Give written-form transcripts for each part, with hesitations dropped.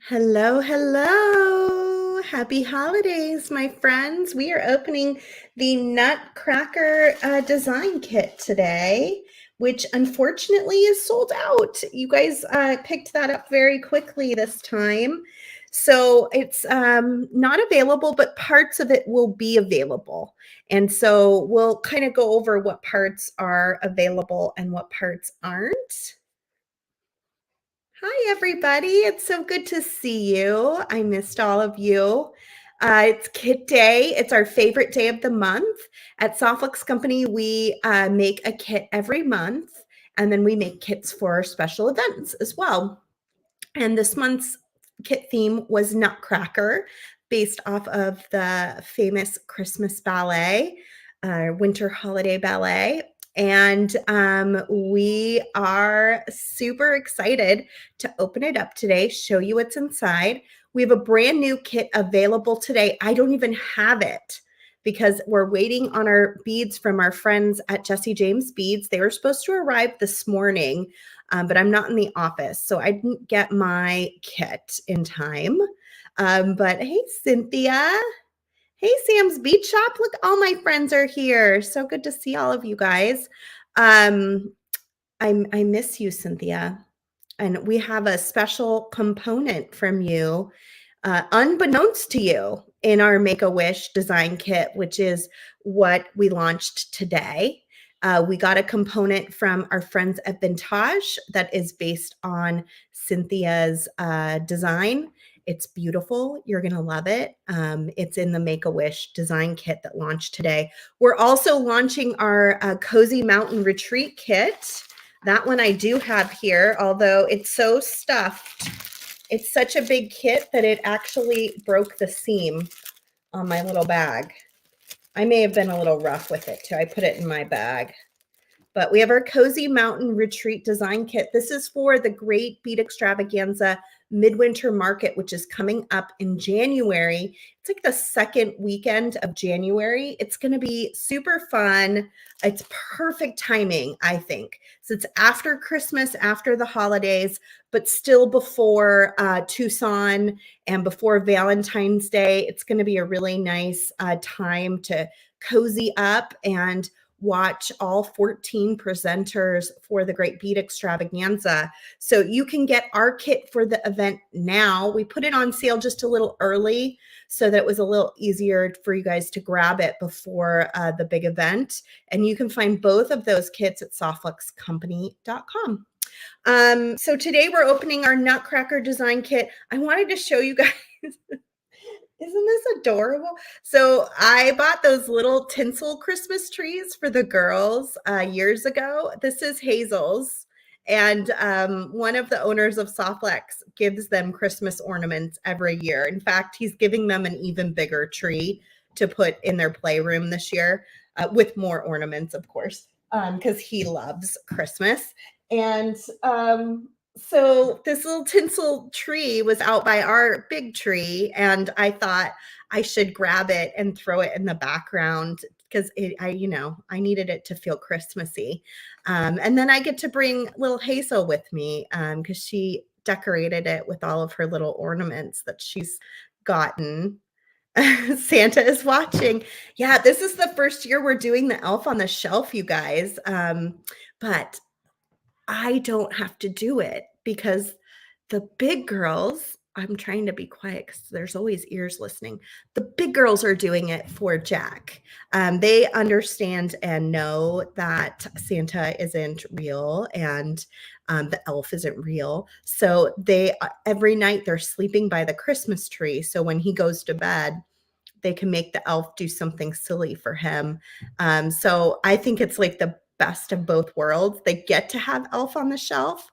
Hello, hello. Happy holidays, my friends. We are opening the Nutcracker design kit today, which unfortunately is sold out. You guys picked that up very quickly this time. So it's not available, but parts of it will be available. And so we'll kind of go over what parts are available and what parts aren't. Hi, everybody. It's so good to see you. I missed all of you. It's Kit Day. It's our favorite day of the month. At Softflix Company, we make a kit every month, and then we make kits for special events as well. And this month's kit theme was Nutcracker, based off of the famous Christmas ballet, winter holiday ballet. And we are super excited to open it up today, show you what's inside. We have a brand new kit available today. I don't even have it because we're waiting on our beads from our friends at Jesse James Beads. They were supposed to arrive this morning, but I'm not in the office, so I didn't get my kit in time. But hey, Cynthia. Hey, Sam's Beach Shop. Look, all my friends are here. So good to see all of you guys. Um, I miss you, Cynthia. And we have a special component from you, unbeknownst to you, in our Make-A-Wish design kit, which is what we launched today. We got a component from our friends at Vintage that is based on Cynthia's design. It's beautiful. You're going to love it. It's in the Make-A-Wish design kit that launched today. We're also launching our Cozy Mountain Retreat kit. That one I do have here, although it's so stuffed. It's such a big kit that it actually broke the seam on my little bag. I may have been a little rough with it too. I put it in my bag. But we have our Cozy Mountain Retreat design kit. This is for the Great Bead Extravaganza Midwinter Market, which is coming up in January. It's like the second weekend of January. It's going to be super fun. It's perfect timing, I think. So it's after Christmas, after the holidays, but still before Tucson and before Valentine's Day. It's going to be a really nice time to cozy up and watch all 14 presenters for the Great Bead Extravaganza. So you can get our kit for the event now. We put it on sale just a little early so that it was a little easier for you guys to grab it before the big event. And you can find both of those kits at softflexcompany.com. So today we're opening our Nutcracker design kit. I wanted to show you guys. Isn't this adorable? So I bought those little tinsel Christmas trees for the girls years ago. This is Hazel's. And one of the owners of Softflex gives them Christmas ornaments every year. In fact, he's giving them an even bigger tree to put in their playroom this year with more ornaments, of course, because he loves Christmas. And so this little tinsel tree was out by our big tree, and I thought I should grab it and throw it in the background because I needed it to feel Christmassy. And then I get to bring little Hazel with me because she decorated it with all of her little ornaments that she's gotten. Santa is watching. Yeah, this is the first year we're doing the Elf on the Shelf, you guys. But I don't have to do it because the big girls, I'm trying to be quiet because there's always ears listening. The big girls are doing it for Jack. They understand and know that Santa isn't real and the elf isn't real. So they every night they're sleeping by the Christmas tree. So when he goes to bed, they can make the elf do something silly for him. So I think it's like the best of both worlds. They get to have Elf on the Shelf,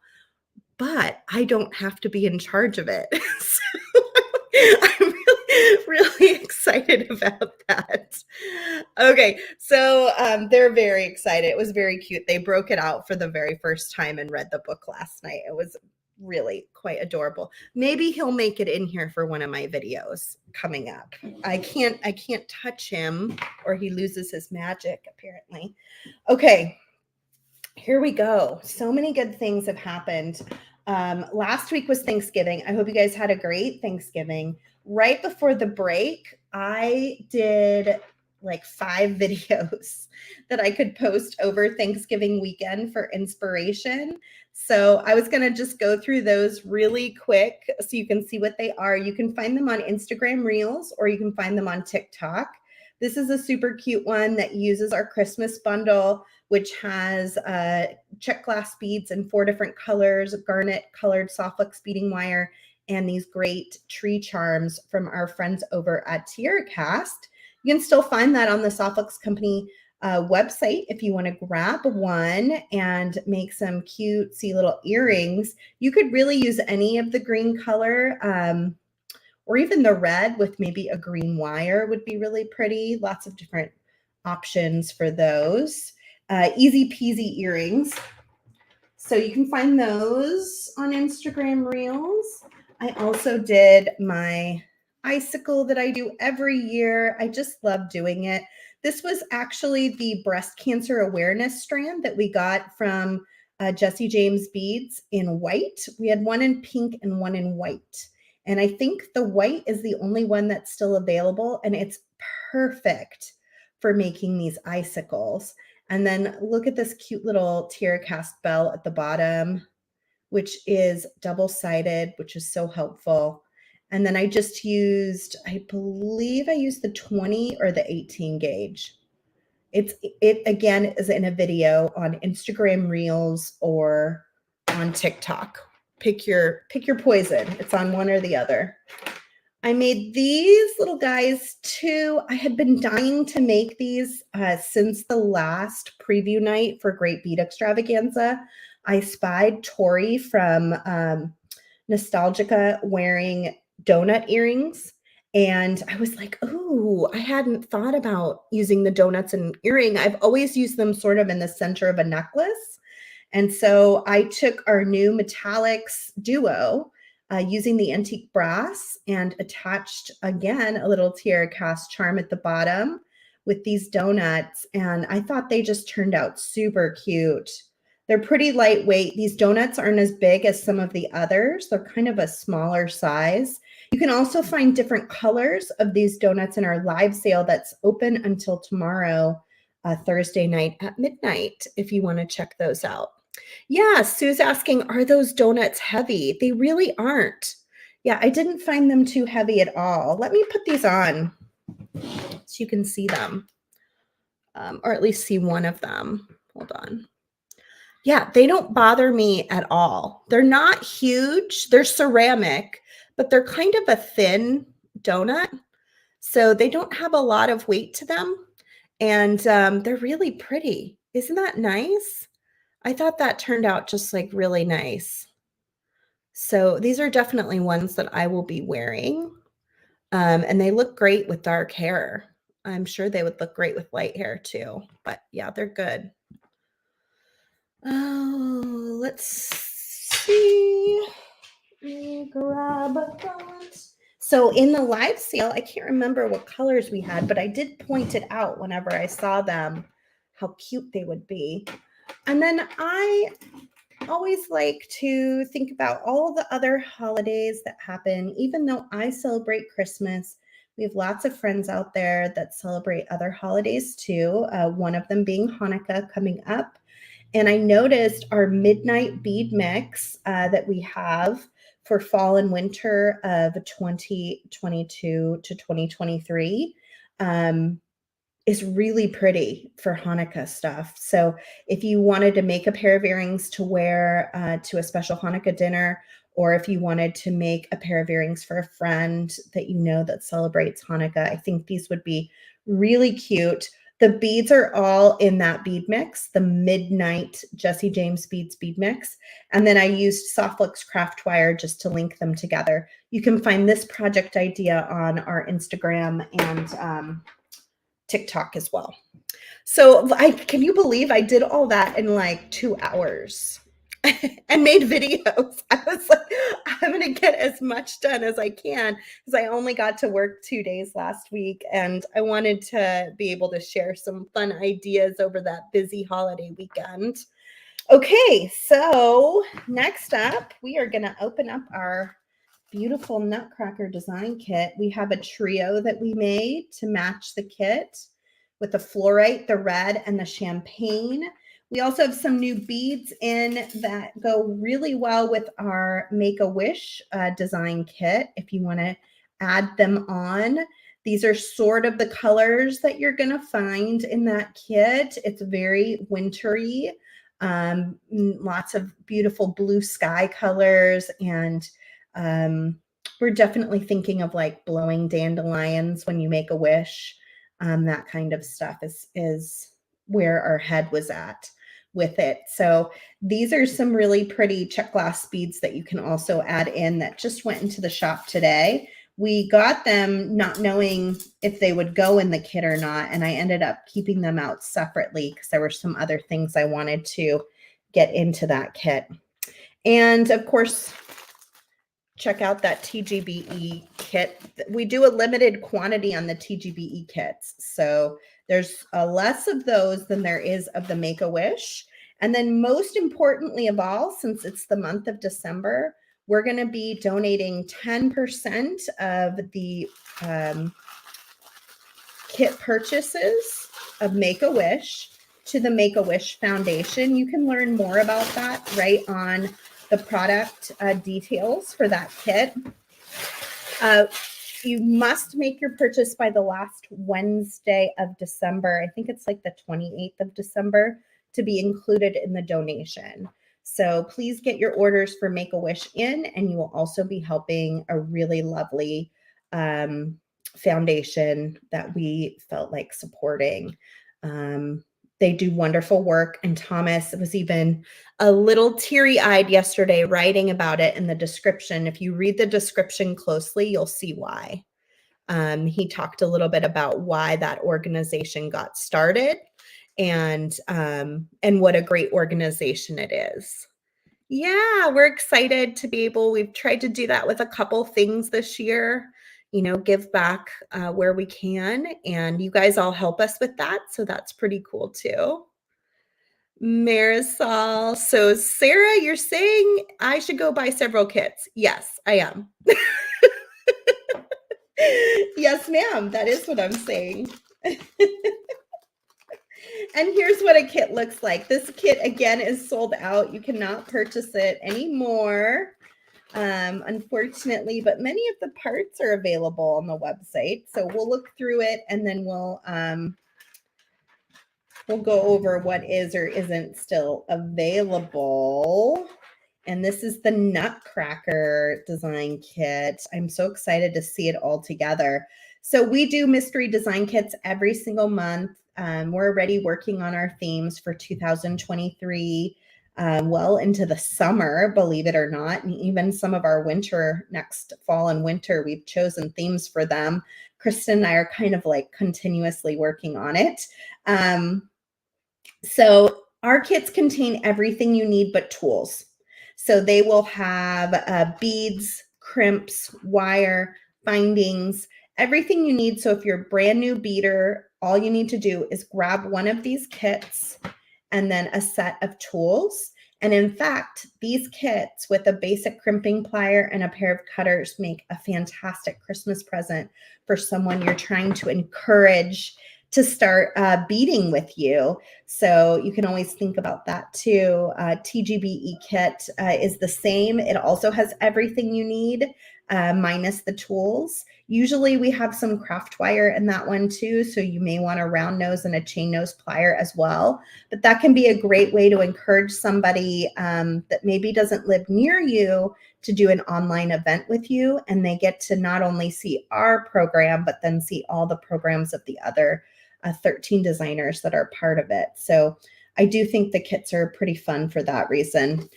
but I don't have to be in charge of it. So I'm really excited about that. Okay, so they're very excited. It was very cute. They broke it out for the very first time and read the book last night. It was really quite adorable. Maybe he'll make it in here for one of my videos coming up. I can't touch him or he loses his magic apparently. Okay. Here we go. So many good things have happened. Last week was Thanksgiving. I hope you guys had a great Thanksgiving. Right before the break, I did like 5 videos that I could post over Thanksgiving weekend for inspiration. So I was going to just go through those really quick so you can see what they are. You can find them on Instagram Reels or you can find them on TikTok. This is a super cute one that uses our Christmas bundle, which has check glass beads in 4 different colors, garnet colored soft flex beading wire, and these great tree charms from our friends over at TierraCast. You can still find that on the Softflex Company website if you want to grab one and make some cutesy little earrings. You could really use any of the green color or even the red with maybe a green wire would be really pretty. Lots of different options for those. Easy peasy earrings. So you can find those on Instagram Reels. I also did my icicle that I do every year. I just love doing it. This was actually the breast cancer awareness strand that we got from Jesse James Beads in white. We had one in pink and one in white. And I think the white is the only one that's still available, and it's perfect for making these icicles. And then look at this cute little TierraCast bell at the bottom, which is double-sided, which is so helpful. And then I just used, I believe I used the 20 or the 18 gauge. It again is in a video on Instagram Reels or on TikTok. Pick your poison. It's on one or the other. I made these little guys too. I had been dying to make these since the last preview night for Great Bead Extravaganza. I spied Tori from Nostalgica wearing donut earrings. And I was like, oh, I hadn't thought about using the donuts in an earring. I've always used them sort of in the center of a necklace. And so I took our new metallics duo using the antique brass and attached again a little TierraCast charm at the bottom with these donuts. And I thought they just turned out super cute. They're pretty lightweight. These donuts aren't as big as some of the others. They're kind of a smaller size. You can also find different colors of these donuts in our live sale that's open until tomorrow, Thursday night at midnight, if you want to check those out. Yeah, Sue's asking, are those donuts heavy? They really aren't. Yeah, I didn't find them too heavy at all. Let me put these on so you can see them, or at least see one of them. Hold on. Yeah, they don't bother me at all. They're not huge. They're ceramic, but they're kind of a thin donut. So they don't have a lot of weight to them. And they're really pretty. Isn't that nice? I thought that turned out just like really nice. So these are definitely ones that I will be wearing. And they look great with dark hair. I'm sure they would look great with light hair too. But yeah, they're good. Oh, let's see. Let me grab that. So in the live sale, I can't remember what colors we had, but I did point it out whenever I saw them, how cute they would be. And then I always like to think about all the other holidays that happen. Even though I celebrate Christmas, we have lots of friends out there that celebrate other holidays too, one of them being Hanukkah coming up. And I noticed our midnight bead mix that we have for fall and winter of 2022 to 2023 is really pretty for Hanukkah stuff. So if you wanted to make a pair of earrings to wear to a special Hanukkah dinner, or if you wanted to make a pair of earrings for a friend that you know that celebrates Hanukkah, I think these would be really cute. The beads are all in that bead mix, the Midnight Jesse James Beads bead mix. And then I used Softflex craft wire just to link them together. You can find this project idea on our Instagram and TikTok as well. So can you believe I did all that in like 2 hours and made videos? I was like, I'm going to get as much done as I can because I only got to work 2 days last week. And I wanted to be able to share some fun ideas over that busy holiday weekend. Okay, so next up, we are going to open up our beautiful Nutcracker design kit. We have a trio that we made to match the kit with the fluorite, the red, and the champagne. We also have some new beads in that go really well with our Make-A-Wish design kit if you want to add them on. These are sort of the colors that you're going to find in that kit. It's very wintry, lots of beautiful blue sky colors, and we're definitely thinking of like blowing dandelions when you make a wish. That kind of stuff is where our head was at with it. So these are some really pretty check glass beads that you can also add in that just went into the shop today. We got them not knowing if they would go in the kit or not, and I ended up keeping them out separately because there were some other things I wanted to get into that kit. And of course, check out that TGBE kit. We do a limited quantity on the TGBE kits. So there's less of those than there is of the Make-A-Wish. And then most importantly of all, since it's the month of December, we're going to be donating 10% of the kit purchases of Make-A-Wish to the Make-A-Wish Foundation. You can learn more about that right on the product details for that kit. You must make your purchase by the last Wednesday of December. I think it's like the 28th of December to be included in the donation. So please get your orders for Make-A-Wish in, and you will also be helping a really lovely foundation that we felt like supporting. They do wonderful work, and Thomas was even a little teary-eyed yesterday writing about it in the description. If you read the description closely, you'll see why. He talked a little bit about why that organization got started and what a great organization it is. Yeah, we're excited to be able, we've tried to do that with a couple things this year, give back where we can, and you guys all help us with that, so that's pretty cool too. Marisol. So Sarah, you're saying I should go buy several kits. Yes, I am. Yes, ma'am. That is what I'm saying. And here's what a kit looks like. This kit, again, is sold out. You cannot purchase it anymore, unfortunately, but many of the parts are available on the website. So we'll look through it, and then we'll go over what is or isn't still available. And this is the Nutcracker design kit. I'm so excited to see it all together. So we do mystery design kits every single month. We're already working on our themes for 2023, well into the summer, believe it or not. And even some of our winter, next fall and winter, we've chosen themes for them. Kristen and I are kind of like continuously working on it. So our kits contain everything you need but tools. So they will have beads, crimps, wire, bindings, everything you need. So if you're a brand new beader, all you need to do is grab one of these kits and then a set of tools. And in fact, these kits with a basic crimping plier and a pair of cutters make a fantastic Christmas present for someone you're trying to encourage to start beading with you. So you can always think about that too. TGBE kit is the same. It also has everything you need, minus the tools. Usually we have some craft wire in that one too, so you may want a round nose and a chain nose plier as well. But that can be a great way to encourage somebody that maybe doesn't live near you to do an online event with you, and they get to not only see our program, but then see all the programs of the other 13 designers that are part of it. So I do think the kits are pretty fun for that reason.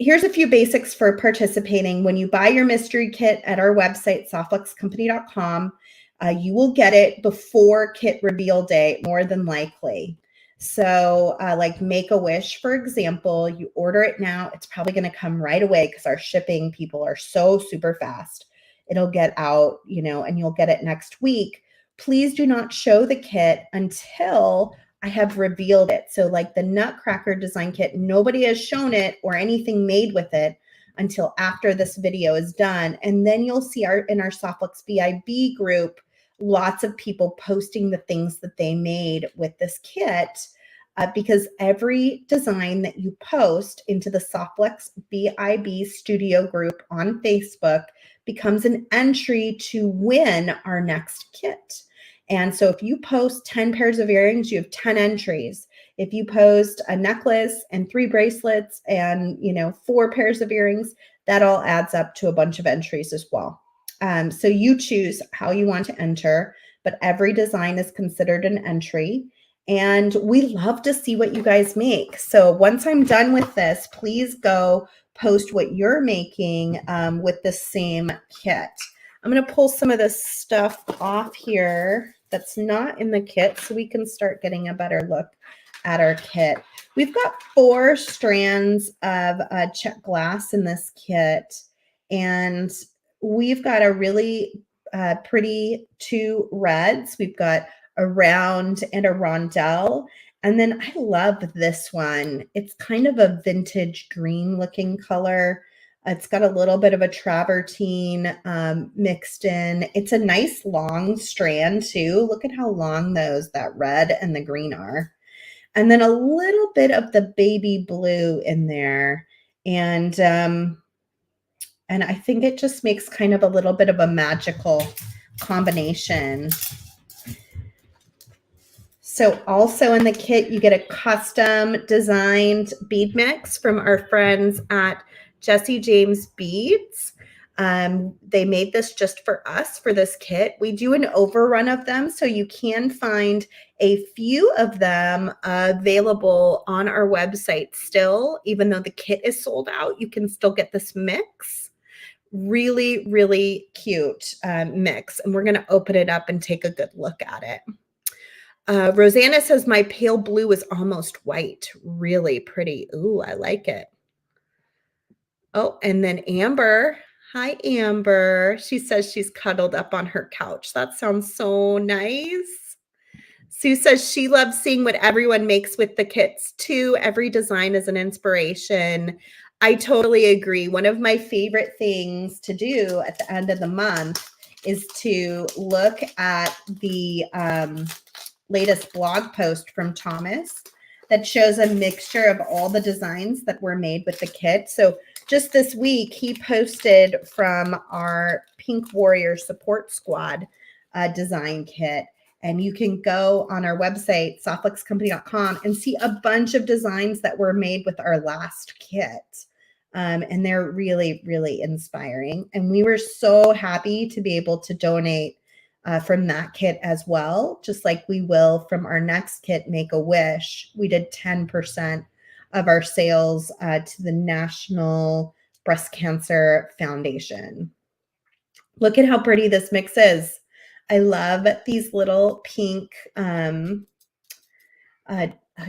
Here's a few basics for participating. When you buy your mystery kit at our website, softluxcompany.com, you will get it before kit reveal day, more than likely. So like Make-A-Wish, for example, you order it now, it's probably going to come right away because our shipping people are so super fast. It'll get out, and you'll get it next week. Please do not show the kit until I have revealed it. So like the Nutcracker design kit, nobody has shown it or anything made with it until after this video is done. And then you'll see in our Softflix BIB group, lots of people posting the things that they made with this kit, because every design that you post into the Softflix BIB studio group on Facebook becomes an entry to win our next kit. And so if you post 10 pairs of earrings, you have 10 entries. If you post a necklace and 3 bracelets and 4 pairs of earrings, that all adds up to a bunch of entries as well. So you choose how you want to enter, but every design is considered an entry. And we love to see what you guys make. So once I'm done with this, please go post what you're making with the same kit. I'm going to pull some of this stuff off here that's not in the kit so we can start getting a better look at our kit. We've got 4 strands of check glass in this kit, and we've got a really pretty 2 reds. We've got a round and a rondelle. And then I love this one. It's kind of a vintage green looking color. It's got a little bit of a travertine mixed in. It's a nice long strand too. Look at how long that red and the green are. And then a little bit of the baby blue in there. And I think it just makes kind of a little bit of a magical combination. So also in the kit, you get a custom designed bead mix from our friends at Jesse James Beads. They made this just for us for this kit. We do an overrun of them, so you can find a few of them available on our website still. Even though the kit is sold out, you can still get this mix. Really, really cute mix. And we're going to open it up and take a good look at it. Rosanna says my pale blue is almost white. Really pretty. Ooh, I like it. Oh, and then Amber. Hi, Amber. She says she's cuddled up on her couch. That sounds so nice. Sue says she loves seeing what everyone makes with the kits too. Every design is an inspiration. I totally agree. One of my favorite things to do at the end of the month is to look at the latest blog post from Thomas that shows a mixture of all the designs that were made with the kit. So just this week, he posted from our Pink Warrior Support Squad design kit. And you can go on our website, softflixcompany.com, and see a bunch of designs that were made with our last kit. And they're really, really inspiring. And we were so happy to be able to donate from that kit as well, just like we will from our next kit, Make a Wish. We did 10% of our sales to the National Breast Cancer Foundation. Look at how pretty this mix is. I love these little pink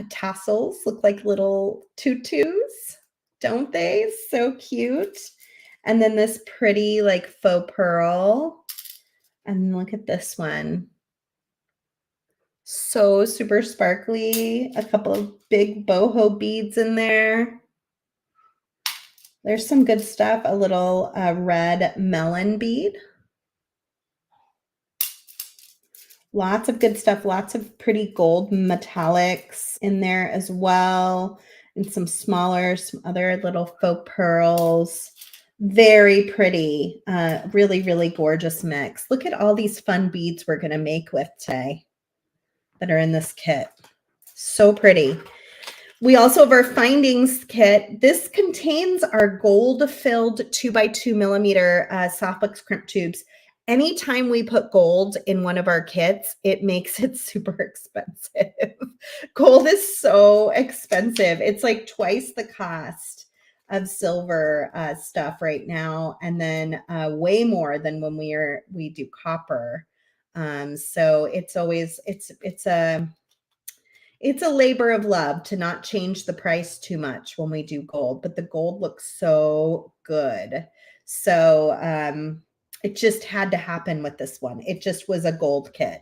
tassels. Look like little tutus, don't they? So cute. And then this pretty like faux pearl. And look at this one. So super sparkly. A couple of big boho beads in there. There's some good stuff. A little red melon bead. Lots of good stuff. Lots of pretty gold metallics in there as well. And some other little faux pearls. Very pretty. Really, really gorgeous mix. Look at all these fun beads we're going to make with today that are in this kit. So pretty. We also have our findings kit. This contains our gold-filled 2x2 millimeter Softflix crimp tubes. Anytime we put gold in one of our kits, it makes it super expensive. Gold is so expensive. It's like twice the cost of silver stuff right now, and then way more than when we do copper. So it's always it's a labor of love to not change the price too much when we do gold, but the gold looks so good. So it just had to happen with this one. It just was a gold kit.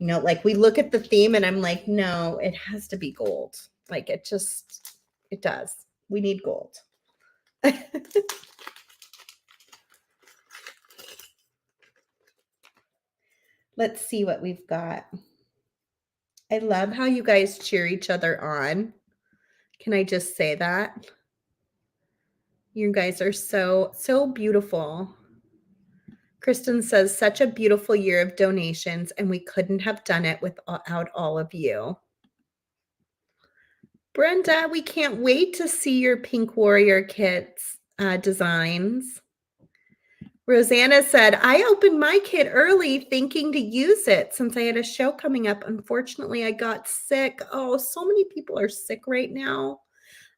You know, like we look at the theme and I'm like, no, it has to be gold. Like it does. We need gold. Let's see what we've got. I love how you guys cheer each other on. Can I just say that? You guys are so beautiful. Kristen says, such a beautiful year of donations, and we couldn't have done it without all of you. Brenda, we can't wait to see your Pink Warrior kits designs. Rosanna said, I opened my kit early thinking to use it since I had a show coming up. Unfortunately, I got sick. Oh, so many people are sick right now.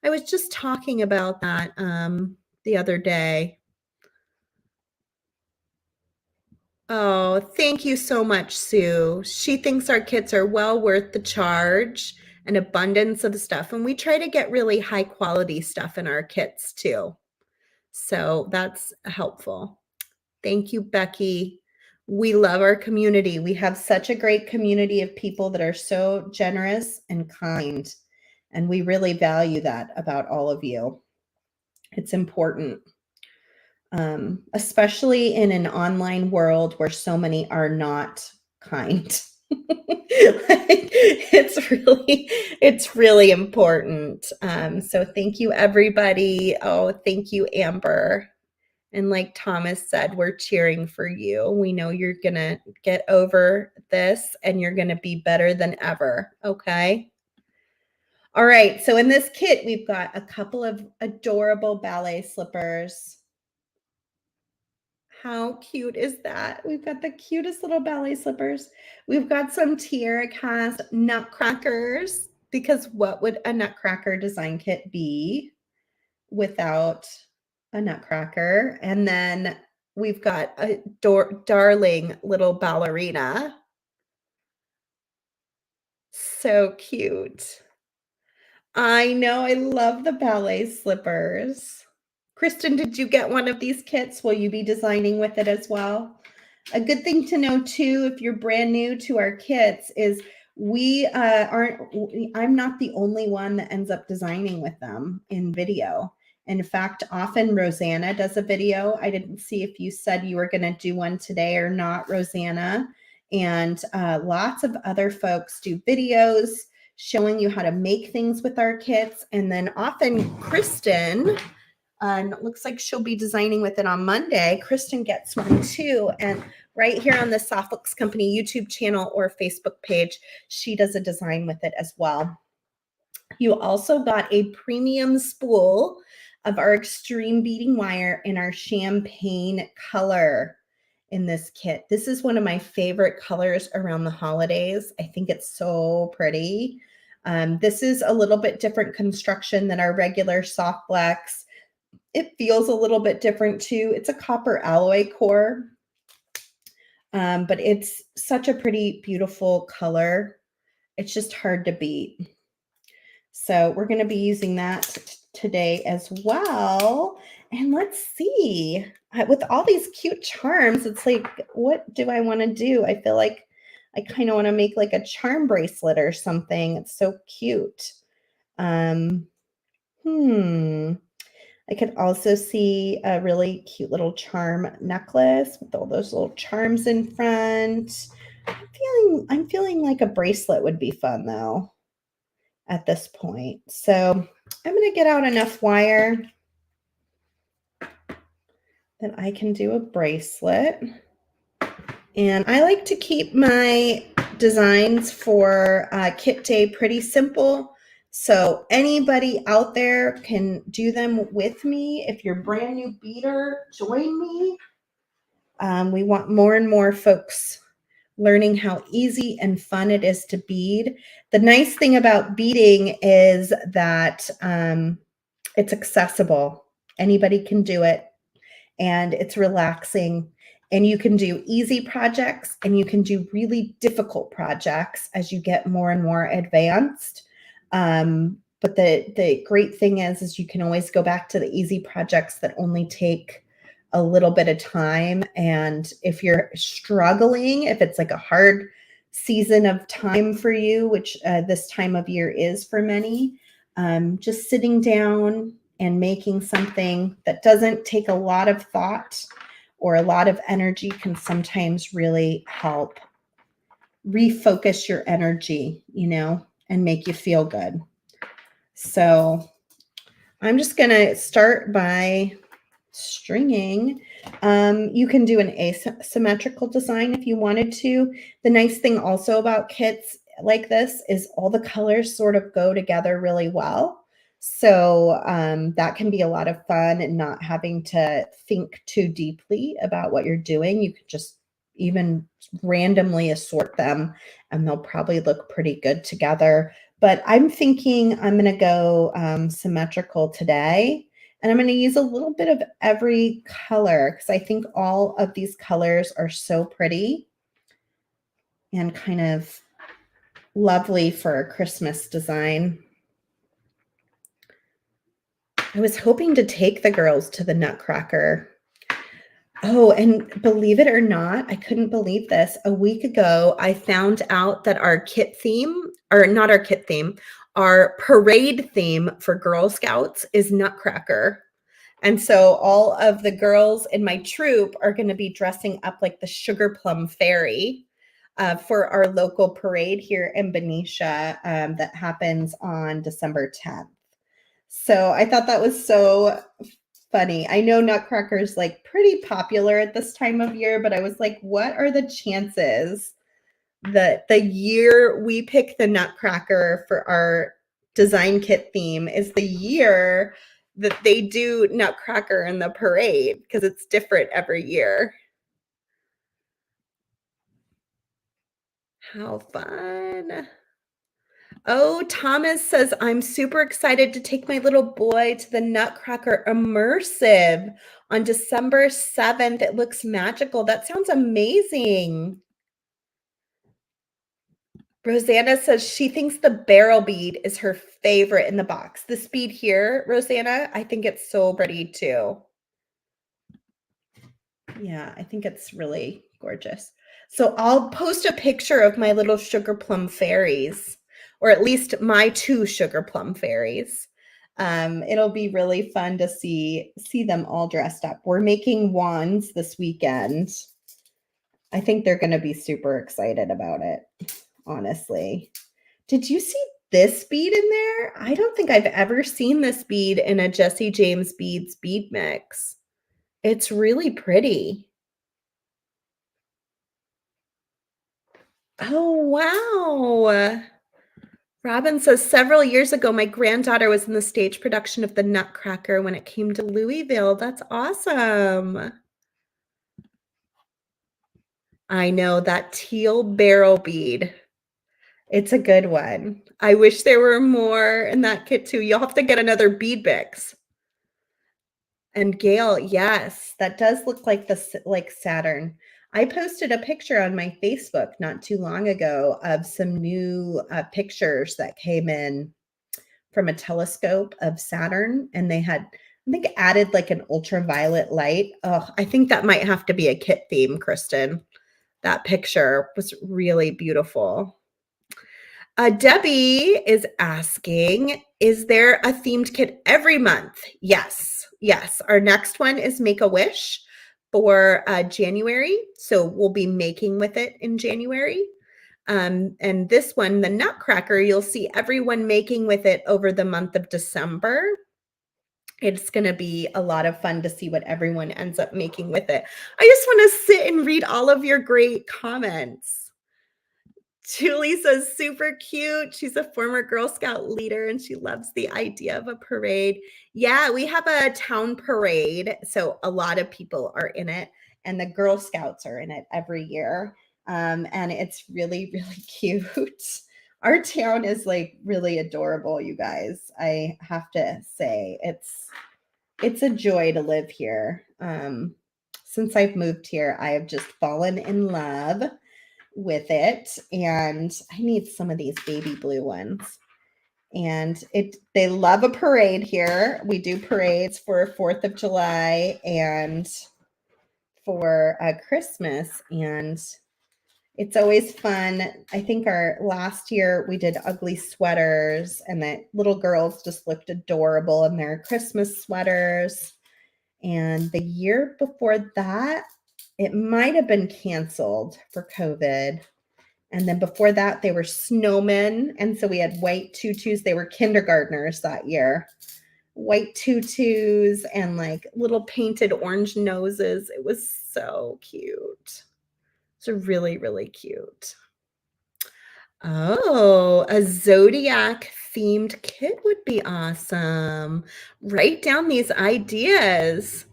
I was just talking about that the other day. Oh, thank you so much, Sue. She thinks our kits are well worth the charge, an abundance of stuff. And we try to get really high quality stuff in our kits too. So that's helpful. Thank you, Becky. We love our community. We have such a great community of people that are so generous and kind. And we really value that about all of you. It's important. Especially in an online world where so many are not kind. It's really important. So thank you, everybody. Oh, thank you, Amber. And like Thomas said, we're cheering for you. We know you're going to get over this and you're going to be better than ever. Okay. All right. So in this kit, we've got a couple of adorable ballet slippers. How cute is that? We've got the cutest little ballet slippers. We've got some tiara cast nutcrackers, because what would a nutcracker design kit be without a nutcracker? And then we've got a darling little ballerina. So cute. I know. I love the ballet slippers. Kristen, did you get one of these kits? Will you be designing with it as well? A good thing to know too, if you're brand new to our kits, is I'm not the only one that ends up designing with them in video. In fact, often Rosanna does a video. I didn't see if you said you were going to do one today or not, Rosanna. And lots of other folks do videos showing you how to make things with our kits. And then often Kristen, and it looks like she'll be designing with it on Monday. Kristen gets one too. And right here on the Softbooks Company YouTube channel or Facebook page, she does a design with it as well. You also got a premium spool of our extreme beading wire in our champagne color in this kit. This is one of my favorite colors around the holidays. I think it's so pretty. This is a little bit different construction than our regular soft blacks. It feels a little bit different too. It's a copper alloy core, but it's such a pretty, beautiful color. It's just hard to beat. So we're going to be using that today as well. And let's see, with all these cute charms, it's like, what do I want to do? I feel like I kind of want to make like a charm bracelet or something. It's so cute. I could also see a really cute little charm necklace with all those little charms in front. I'm feeling like a bracelet would be fun though at this point. So I'm going to get out enough wire that I can do a bracelet. And I like to keep my designs for kit day pretty simple. So anybody out there can do them with me. If you're a brand new beader, join me. We want more and more folks learning how easy and fun it is to bead. The nice thing about beading is that it's accessible. Anybody can do it, and it's relaxing. And you can do easy projects and you can do really difficult projects as you get more and more advanced. But the great thing is you can always go back to the easy projects that only take a little bit of time. And if you're struggling, if it's like a hard season of time for you, which this time of year is for many, just sitting down and making something that doesn't take a lot of thought or a lot of energy can sometimes really help refocus your energy, and make you feel good. So I'm just going to start by stringing. You can do an asymmetrical design if you wanted to. The nice thing also about kits like this is all the colors sort of go together really well. So that can be a lot of fun and not having to think too deeply about what you're doing. You could just even randomly assort them and they'll probably look pretty good together. But I'm thinking I'm going to go symmetrical today. And I'm going to use a little bit of every color because I think all of these colors are so pretty and kind of lovely for a Christmas design. I was hoping to take the girls to the Nutcracker. Oh, and believe it or not, I couldn't believe this. A week ago, I found out that our kit theme, or not our kit theme, our parade theme for Girl Scouts is Nutcracker. And so all of the girls in my troop are going to be dressing up like the Sugar Plum Fairy for our local parade here in Benicia that happens on December 10th. So I thought that was so funny. I know Nutcracker is like pretty popular at this time of year, but I was like, what are the chances that the year we pick the Nutcracker for our design kit theme is the year that they do Nutcracker in the parade, because it's different every year. How fun. Oh, Thomas says, I'm super excited to take my little boy to the Nutcracker Immersive on December 7th. It looks magical. That sounds amazing. Rosanna says she thinks the barrel bead is her favorite in the box. This bead here, Rosanna, I think it's so pretty too. Yeah, I think it's really gorgeous. So I'll post a picture of my little sugar plum fairies, or at least my 2 sugar plum fairies. It'll be really fun to see them all dressed up. We're making wands this weekend. I think they're going to be super excited about it, honestly. Did you see this bead in there? I don't think I've ever seen this bead in a Jesse James Beads bead mix. It's really pretty. Oh, wow. Robin says, several years ago, my granddaughter was in the stage production of the Nutcracker when it came to Louisville. That's awesome. I know that teal barrel bead. It's a good one. I wish there were more in that kit too. You'll have to get another bead mix. And Gail, yes, that does look like like Saturn. I posted a picture on my Facebook not too long ago of some new pictures that came in from a telescope of Saturn, and they had, I think, added like an ultraviolet light. Oh, I think that might have to be a kit theme, Kristen. That picture was really beautiful. Debbie is asking, is there a themed kit every month? Yes. Our next one is Make a Wish for January. So we'll be making with it in January. And this one, the Nutcracker, you'll see everyone making with it over the month of December. It's going to be a lot of fun to see what everyone ends up making with it. I just want to sit and read all of your great comments. Julie says, super cute. She's a former Girl Scout leader and she loves the idea of a parade. Yeah, we have a town parade. So a lot of people are in it and the Girl Scouts are in it every year. And it's really, really cute. Our town is like really adorable, you guys. I have to say it's a joy to live here. Since I've moved here, I have just fallen in love with it, and I need some of these baby blue ones. And they love a parade here. We do parades for 4th of July and for Christmas, and It's always fun. I think our last year we did ugly sweaters, and the little girls just looked adorable in their Christmas sweaters. And the year before that, it might have been canceled for COVID. And then before that, they were snowmen. And so we had white tutus. They were kindergartners that year. White tutus and like little painted orange noses. It was so cute. It's really, really cute. Oh, a zodiac themed kit would be awesome. Write down these ideas.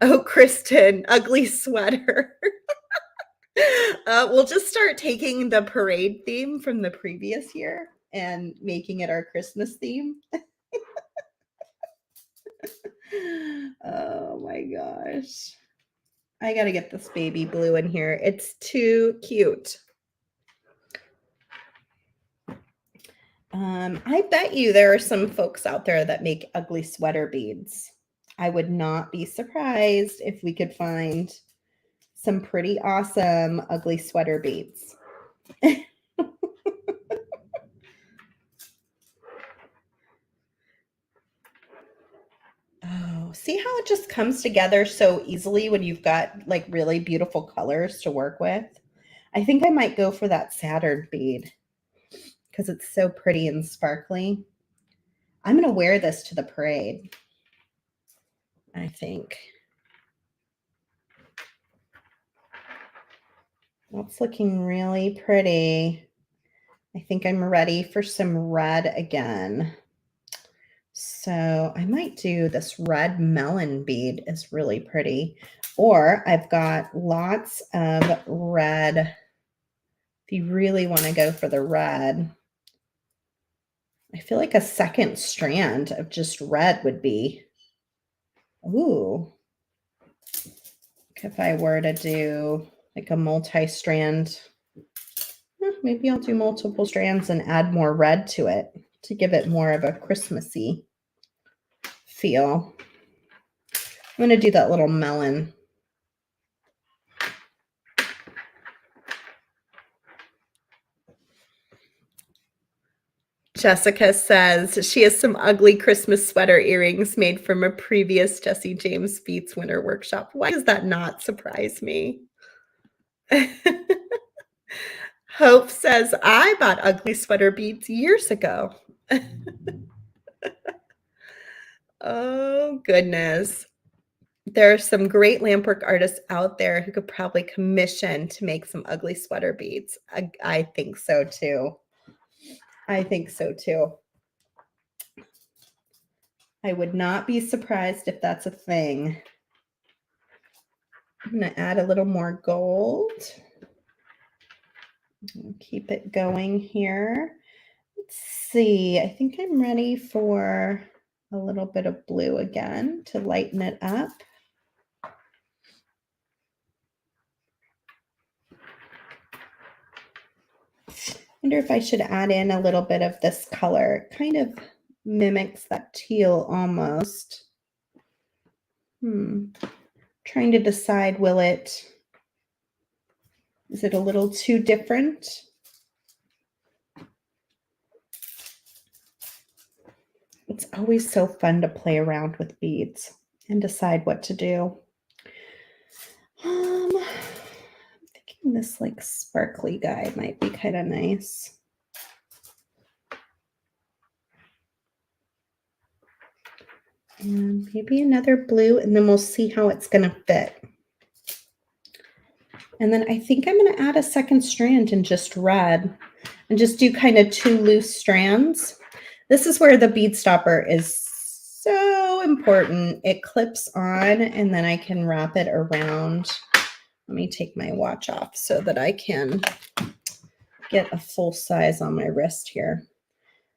Oh, Kristen, ugly sweater. We'll just start taking the parade theme from the previous year and making it our Christmas theme. Oh my gosh. I got to get this baby blue in here. It's too cute. I bet you there are some folks out there that make ugly sweater beads. I would not be surprised if we could find some pretty awesome ugly sweater beads. Oh, see how it just comes together so easily when you've got like really beautiful colors to work with? I think I might go for that Saturn bead because it's so pretty and sparkly. I'm going to wear this to the parade, I think. That's looking really pretty. I think I'm ready for some red again. So I might do this red melon bead. It's really pretty. Or I've got lots of red. If you really want to go for the red, I feel like a second strand of just red would be, ooh. If I were to do like a multi-strand, maybe I'll do multiple strands and add more red to it to give it more of a Christmassy feel. I'm going to do that little melon. Jessica says she has some ugly Christmas sweater earrings made from a previous Jesse James Beats winter workshop. Why does that not surprise me? Hope says, I bought ugly sweater beads years ago. Oh, goodness. There are some great lampwork artists out there who could probably commission to make some ugly sweater beads. I think so too. I think so too. I would not be surprised if that's a thing. I'm going to add a little more gold. Keep it going here. Let's see. I think I'm ready for a little bit of blue again to lighten it up. Wonder if I should add in a little bit of this color. It kind of mimics that teal almost. Trying to decide, is it a little too different? It's always so fun to play around with beads and decide what to do. I'm thinking this like sparkly guy might be kind of nice. And maybe another blue, and then we'll see how it's going to fit. And then I think I'm going to add a second strand in just red and just do kind of two loose strands. This is where the bead stopper is so important. It clips on and then I can wrap it around. Let me take my watch off so that I can get a full size on my wrist here.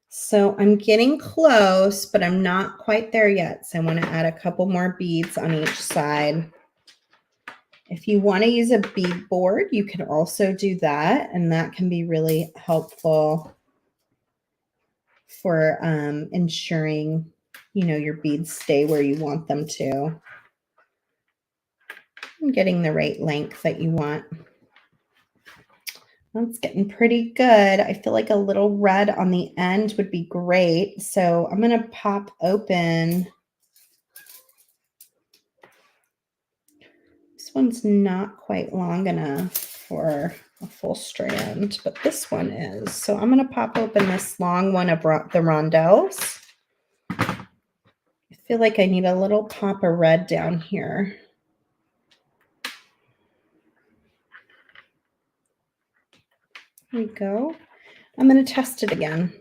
So I'm getting close, but I'm not quite there yet. So I want to add a couple more beads on each side. If you want to use a bead board, you can also do that, and that can be really helpful for ensuring, your beads stay where you want them to. And getting the right length that you want. That's getting pretty good. I feel like a little red on the end would be great. So I'm going to pop open. This one's not quite long enough for a full strand, but this one is. So I'm going to pop open this long one of the rondelles. I feel like I need a little pop of red down here. There we go. I'm going to test it again.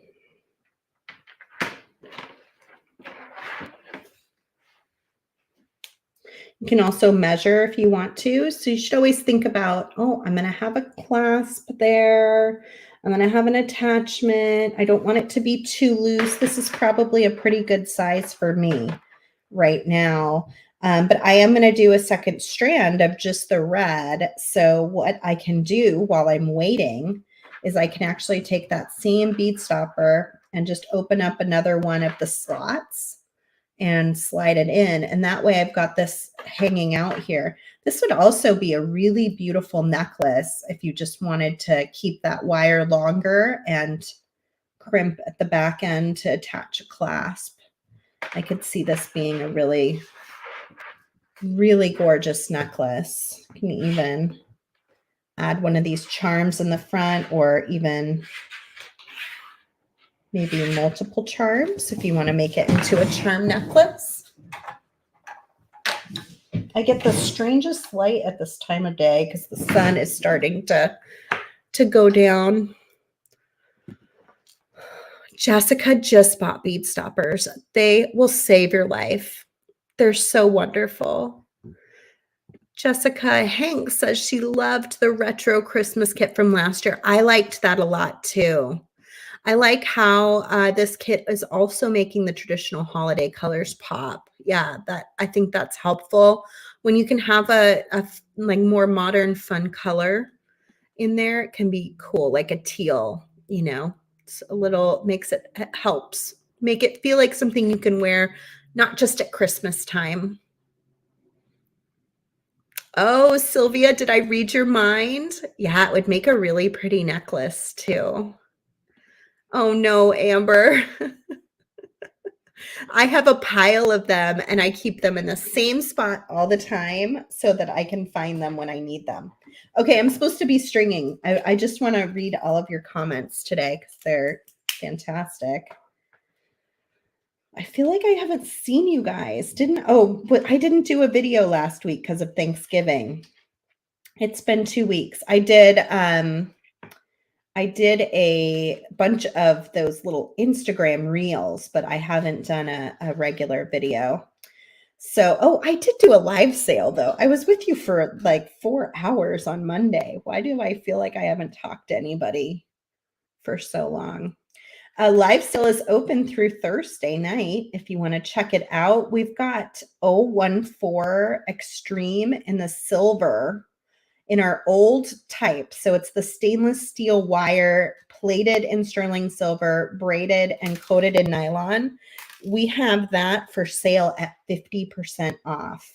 You can also measure if you want to. So you should always think about, oh, I'm going to have a clasp there. I'm going to have an attachment. I don't want it to be too loose. This is probably a pretty good size for me right now. But I am going to do a second strand of just the red. So what I can do while I'm waiting is I can actually take that same bead stopper and just open up another one of the slots and slide it in. And that way I've got this hanging out here. This would also be a really beautiful necklace if you just wanted to keep that wire longer and crimp at the back end to attach a clasp. I could see this being a really, really gorgeous necklace. You can even add one of these charms in the front, or even maybe multiple charms if you want to make it into a charm necklace. I get the strangest light at this time of day because the sun is starting to go down. Jessica just bought bead stoppers. They will save your life. They're so wonderful. Jessica Hanks says she loved the retro Christmas kit from last year. I liked that a lot too. I like how this kit is also making the traditional holiday colors pop. Yeah, I think that's helpful. When you can have a like more modern fun color in there, it can be cool, like a teal, you know. It's a little, it helps make it feel like something you can wear not just at Christmas time. Oh, Sylvia, did I read your mind? Yeah, it would make a really pretty necklace too. Oh no, Amber. I have a pile of them and I keep them in the same spot all the time so that I can find them when I need them. Okay, I'm supposed to be stringing. I just want to read all of your comments today because they're fantastic. I feel like I haven't seen you guys. But I didn't do a video last week because of Thanksgiving. It's been 2 weeks. I did a bunch of those little Instagram reels, but I haven't done a regular video. So, I did do a live sale though. I was with you for like 4 hours on Monday. Why do I feel like I haven't talked to anybody for so long? A live sale is open through Thursday night. If you want to check it out, we've got 014 Extreme in the silver in our old type. So it's the stainless steel wire, plated in sterling silver, braided and coated in nylon. We have that for sale at 50% off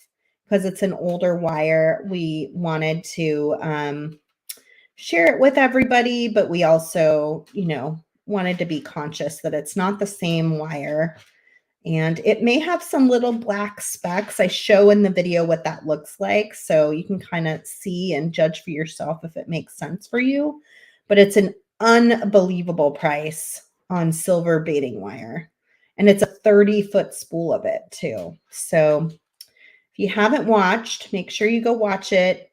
because it's an older wire. We wanted to share it with everybody, but we also, wanted to be conscious that it's not the same wire. And it may have some little black specks. I show in the video what that looks like, so you can kind of see and judge for yourself if it makes sense for you. But it's an unbelievable price on silver beading wire. And it's a 30-foot spool of it too. So if you haven't watched, make sure you go watch it.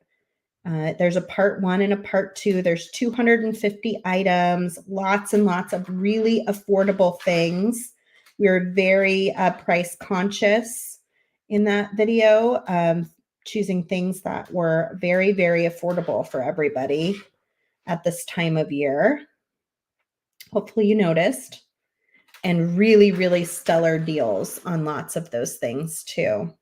There's a part 1 and a part 2. There's 250 items, lots and lots of really affordable things. We're very price conscious in that video, choosing things that were very, very affordable for everybody at this time of year. Hopefully you noticed. And really, really stellar deals on lots of those things too.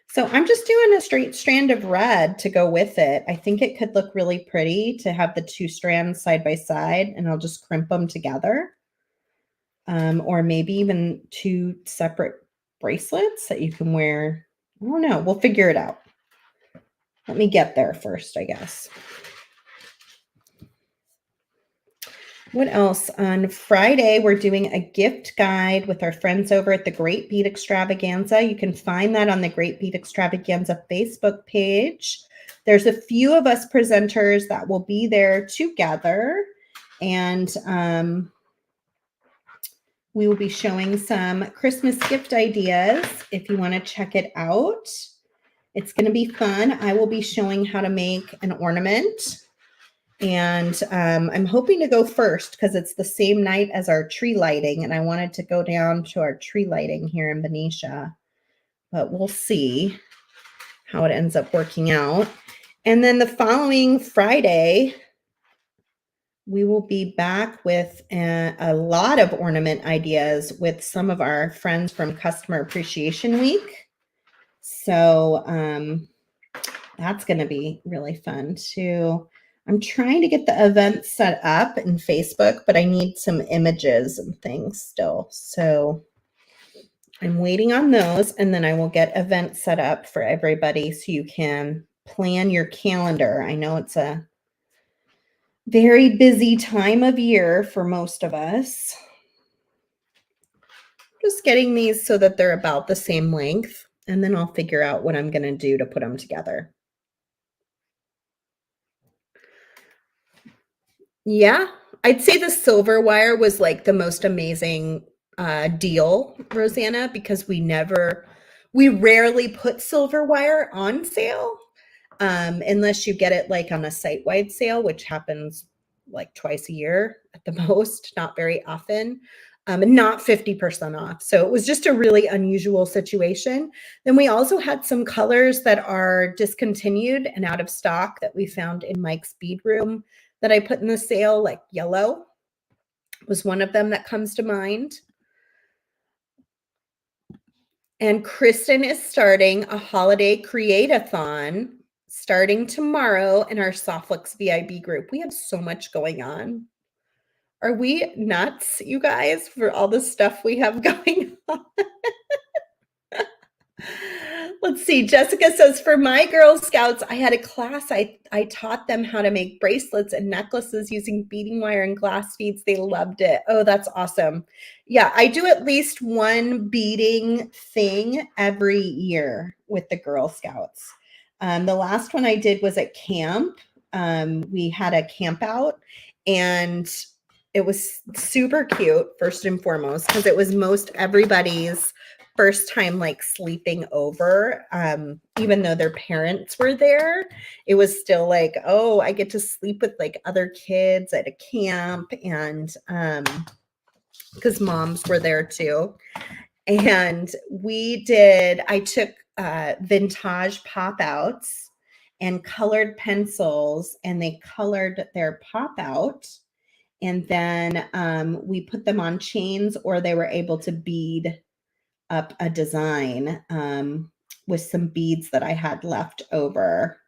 So I'm just doing a straight strand of red to go with it. I think it could look really pretty to have the 2 strands side by side, and I'll just crimp them together. Or maybe even 2 separate bracelets that you can wear. I don't know. We'll figure it out. Let me get there first, I guess. What else? On Friday, we're doing a gift guide with our friends over at the Great Bead Extravaganza. You can find that on the Great Bead Extravaganza Facebook page. There's a few of us presenters that will be there together, and we will be showing some Christmas gift ideas if you want to check it out. It's going to be fun. I will be showing how to make an ornament. And I'm hoping to go first because it's the same night as our tree lighting. And I wanted to go down to our tree lighting here in Benicia. But we'll see how it ends up working out. And then the following Friday, we will be back with a lot of ornament ideas with some of our friends from Customer Appreciation Week. So that's going to be really fun too. I'm trying to get the event set up in Facebook, but I need some images and things still. So I'm waiting on those, and then I will get events set up for everybody so you can plan your calendar. I know it's a very busy time of year for most of us. Just getting these so that they're about the same length, and then I'll figure out what I'm going to do to put them together. Yeah, I'd say the silver wire was like the most amazing deal, Rosanna, because we rarely put silver wire on sale unless you get it like on a site-wide sale, which happens like twice a year at the most, not very often, and not 50% off. So it was just a really unusual situation. Then we also had some colors that are discontinued and out of stock that we found in Mike's bead room that I put in the sale, like yellow was one of them that comes to mind. And Kristen is starting a holiday create-a-thon starting tomorrow in our Softflix VIB group. We have so much going on. Are we nuts, you guys, for all the stuff we have going on? Let's see. Jessica says, for my Girl Scouts, I had a class. I taught them how to make bracelets and necklaces using beading wire and glass beads. They loved it. Oh, that's awesome. Yeah, I do at least one beading thing every year with the Girl Scouts. The last one I did was at camp. We had a camp out, and it was super cute, first and foremost, because it was most everybody's first time like sleeping over, even though their parents were there. It was still like, oh, I get to sleep with like other kids at a camp, and because moms were there too. And I took vintage pop outs and colored pencils, and they colored their pop out, and then we put them on chains, or they were able to bead up a design with some beads that I had left over.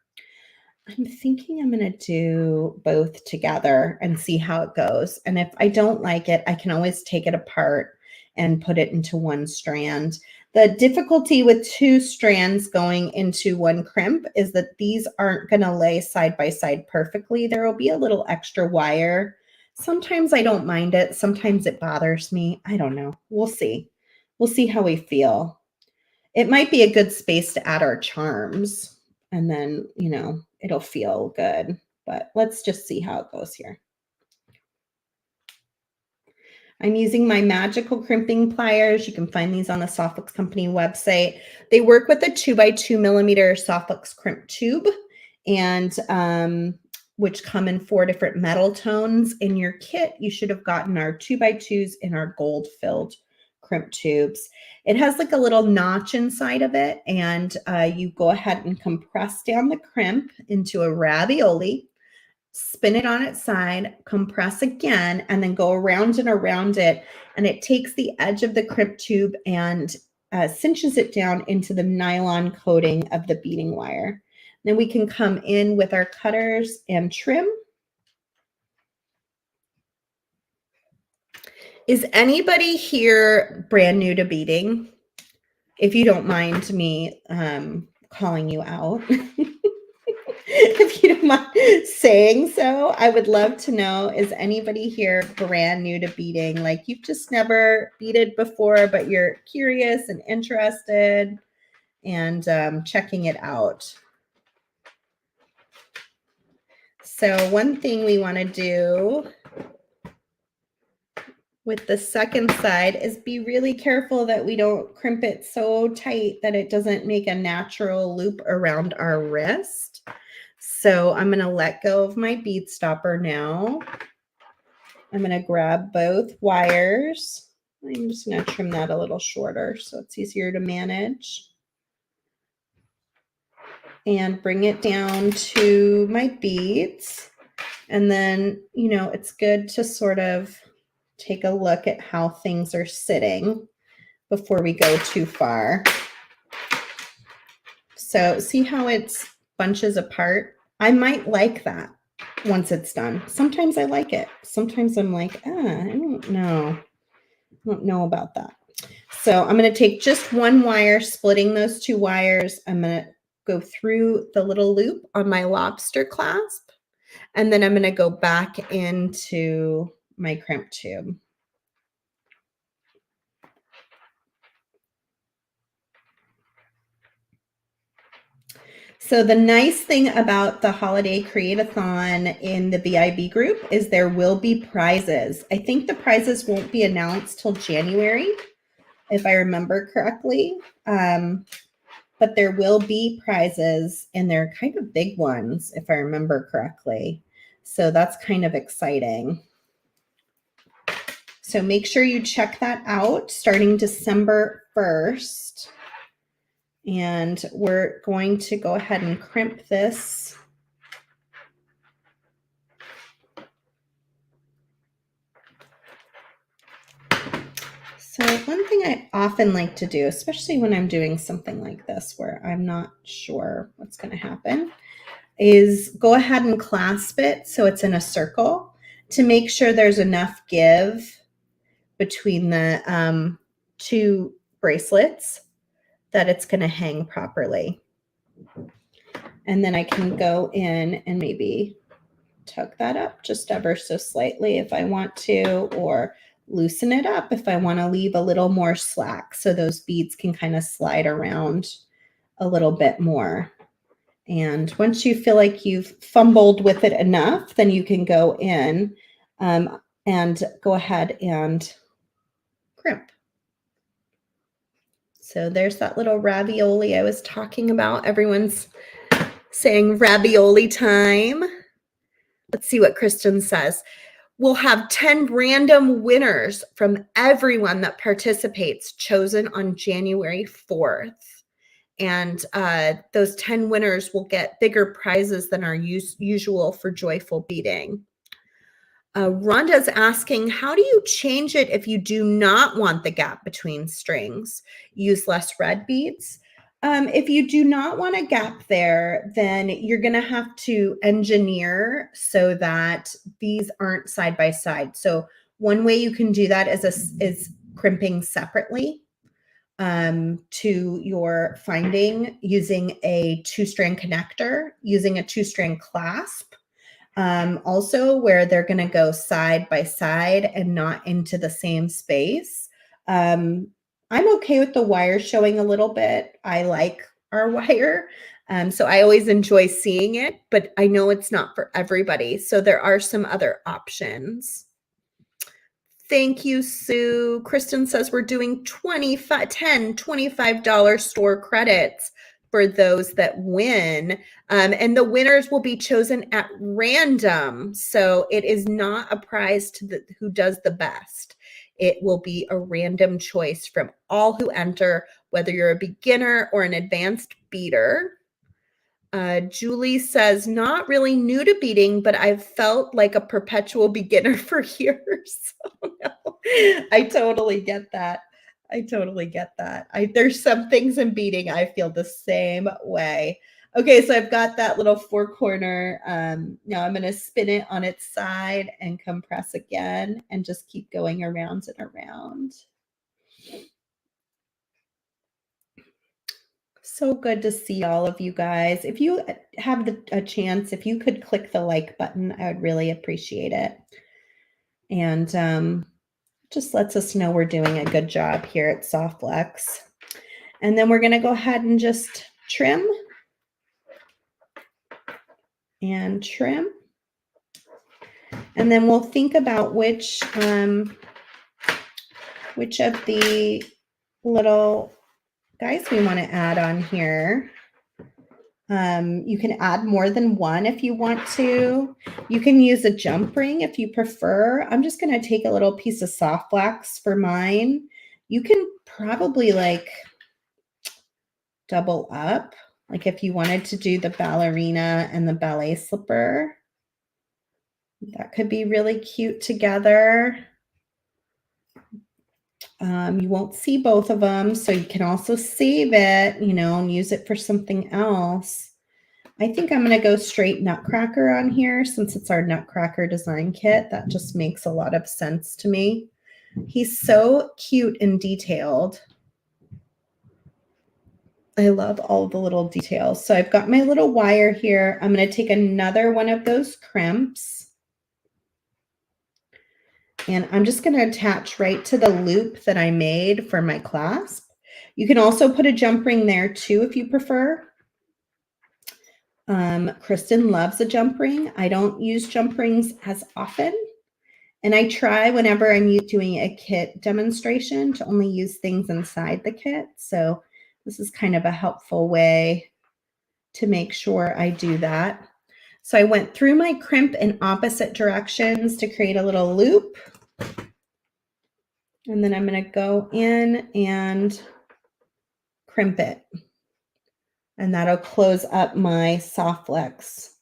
I'm thinking I'm going to do both together and see how it goes. And if I don't like it, I can always take it apart and put it into one strand. The difficulty with two strands going into one crimp is that these aren't going to lay side by side perfectly. There will be a little extra wire. Sometimes I don't mind it. Sometimes it bothers me. I don't know. We'll see. We'll see how we feel. It might be a good space to add our charms, and then, it'll feel good. But let's just see how it goes here. I'm using my magical crimping pliers. You can find these on the Softflix Company website. They work with a 2x2 millimeter Softflix crimp tube, and which come in 4 different metal tones. In your kit, you should have gotten our 2x2s in our gold filled crimp tubes. It has like a little notch inside of it, and you go ahead and compress down the crimp into a ravioli, spin it on its side, compress again, and then go around and around it. And it takes the edge of the crimp tube and cinches it down into the nylon coating of the beading wire. Then we can come in with our cutters and trim. Is anybody here brand new to beading? If you don't mind me calling you out. if you don't mind saying so. I would love to know, is anybody here brand new to beading? Like you've just never beaded before, but you're curious and interested and checking it out. So one thing we want to do with the second side is be really careful that we don't crimp it so tight that it doesn't make a natural loop around our wrist. So I'm going to let go of my bead stopper now. I'm going to grab both wires. I'm just going to trim that a little shorter so it's easier to manage. And bring it down to my beads. And then, you know, it's good to sort of take a look at how things are sitting before we go too far. So see how it's bunches apart? I might like that once it's done. Sometimes I like it. Sometimes I'm like, I don't know. I don't know about that. So I'm going to take just one wire, splitting those two wires. I'm going to go through the little loop on my lobster clasp, and then I'm going to go back into my crimp tube. So the nice thing about the Holiday Create-a-thon in the BIB group is there will be prizes. I think the prizes won't be announced till January, if I remember correctly. But there will be prizes, and they're kind of big ones, if I remember correctly. So that's kind of exciting. So make sure you check that out starting December 1st. And we're going to go ahead and crimp this. So one thing I often like to do, especially when I'm doing something like this where I'm not sure what's going to happen, is go ahead and clasp it so it's in a circle to make sure there's enough give between the two bracelets that it's going to hang properly. And then I can go in and maybe tuck that up just ever so slightly if I want to, or loosen it up if I want to leave a little more slack so those beads can kind of slide around a little bit more. And once you feel like you've fumbled with it enough, then you can go in and go ahead and crimp. So there's that little ravioli I was talking about. Everyone's saying ravioli time. Let's see what Kristen says. We'll have 10 random winners from everyone that participates chosen on January 4th. And those 10 winners will get bigger prizes than our usual for Joyful Beading. Rhonda's asking, how do you change it if you do not want the gap between strings? Use less red beads. If you do not want a gap there, then you're going to have to engineer so that these aren't side by side. So one way you can do that is crimping separately to your finding using a 2-strand connector, using a 2-strand clasp. Also where they're going to go side by side and not into the same space. I'm okay with the wire showing a little bit. I like our wire. So I always enjoy seeing it, but I know it's not for everybody. So there are some other options. Thank you, Sue. Kristen says we're doing $25 store credits for those that win. And the winners will be chosen at random. So it is not a prize to who does the best. It will be a random choice from all who enter, whether you're a beginner or an advanced beader. Julie says, not really new to beading, but I've felt like a perpetual beginner for years. Oh, no. I totally get that. There's some things in beading I feel the same way. Okay, so I've got that little 4-corner. Now I'm going to spin it on its side and compress again and just keep going around and around. So good to see all of you guys. If you have a chance, if you could click the like button, I would really appreciate it. And just lets us know we're doing a good job here at Softflex. And then we're going to go ahead and just trim and trim. And then we'll think about which of the little guys we want to add on here. You can add more than one if you want to. You can use a jump ring if you prefer. I'm just going to take a little piece of soft flax for mine. You can probably like double up, like if you wanted to do the ballerina and the ballet slipper. That could be really cute together. You won't see both of them, so you can also save it, and use it for something else. I think I'm going to go straight Nutcracker on here since it's our Nutcracker design kit. That just makes a lot of sense to me. He's so cute and detailed. I love all the little details. So I've got my little wire here. I'm going to take another one of those crimps. And I'm just going to attach right to the loop that I made for my clasp. You can also put a jump ring there too if you prefer. Kristen loves a jump ring. I don't use jump rings as often. And I try whenever I'm doing a kit demonstration to only use things inside the kit. So this is kind of a helpful way to make sure I do that. So I went through my crimp in opposite directions to create a little loop. And then I'm going to go in and crimp it. And that'll close up my Softflex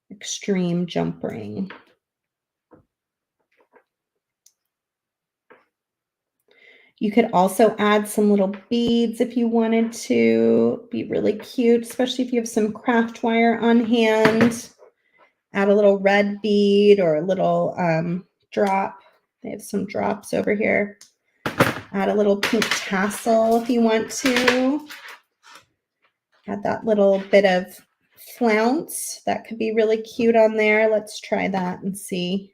Extreme Jump Ring. You could also add some little beads if you wanted to. Be really cute, especially if you have some craft wire on hand. Add a little red bead or a little drop. They have some drops over here. Add a little pink tassel if you want to. Add that little bit of flounce. That could be really cute on there. Let's try that and see.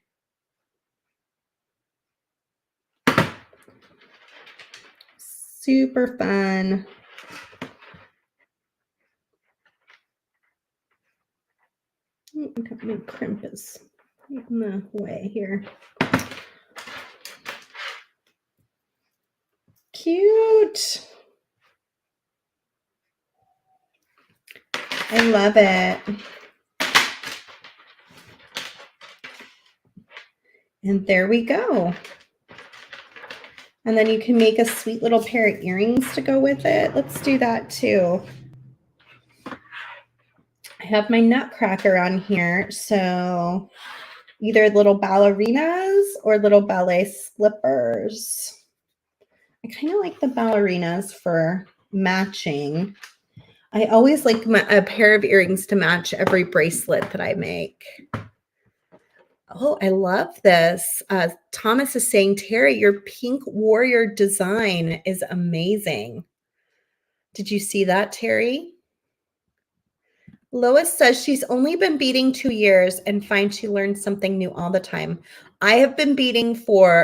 Super fun. My crimp is in the way here. Cute. I love it. And there we go. And then you can make a sweet little pair of earrings to go with it. Let's do that too. I have my Nutcracker on here. So either little ballerinas or little ballet slippers. I kind of like the ballerinas for matching. I always like a pair of earrings to match every bracelet that I make. Oh, I love this. Thomas is saying, Terry, your pink warrior design is amazing. Did you see that, Terry? Lois says she's only been beading 2 years and finds she learns something new all the time. I have been beading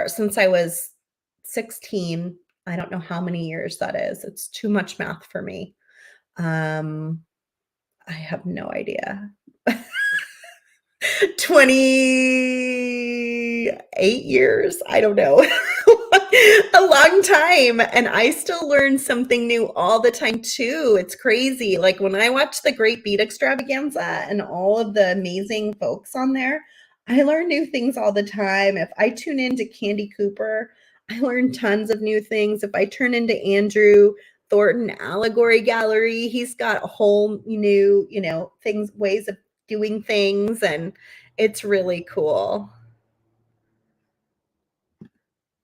since I was 16. I don't know how many years that is. It's too much math for me. I have no idea. 28 years. I don't know. A long time. And I still learn something new all the time too. It's crazy. Like when I watch the Great Bead Extravaganza and all of the amazing folks on there, I learn new things all the time. If I tune into Candy Cooper, I learn tons of new things. If I turn into Andrew Thornton Allegory Gallery, he's got a whole new, things, ways of doing things, and it's really cool.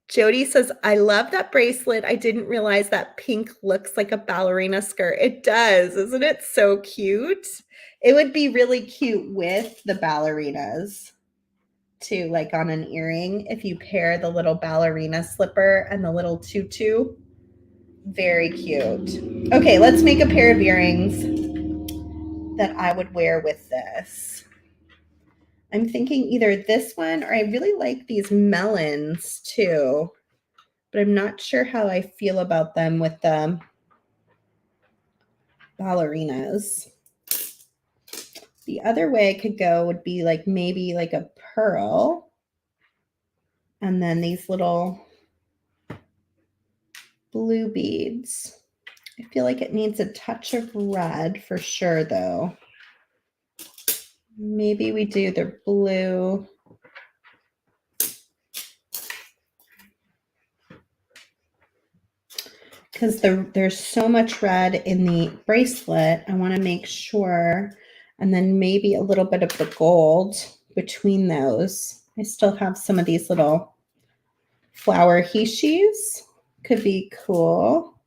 Jody says, I love that bracelet. I didn't realize that pink looks like a ballerina skirt. It does. Isn't it so cute? It would be really cute with the ballerinas too, like on an earring. If you pair the little ballerina slipper and the little tutu, Very cute. Okay, let's make a pair of earrings that I would wear with this. I'm thinking either this one, or I really like these melons too, but I'm not sure how I feel about them with the ballerinas. The other way I could go would be like maybe like a pearl, and then these little blue beads. I feel like it needs a touch of red for sure though. Maybe we do the blue. Because there's so much red in the bracelet, I want to make sure, and then maybe a little bit of the gold between those. I still have some of these little flower hishis. Could be cool.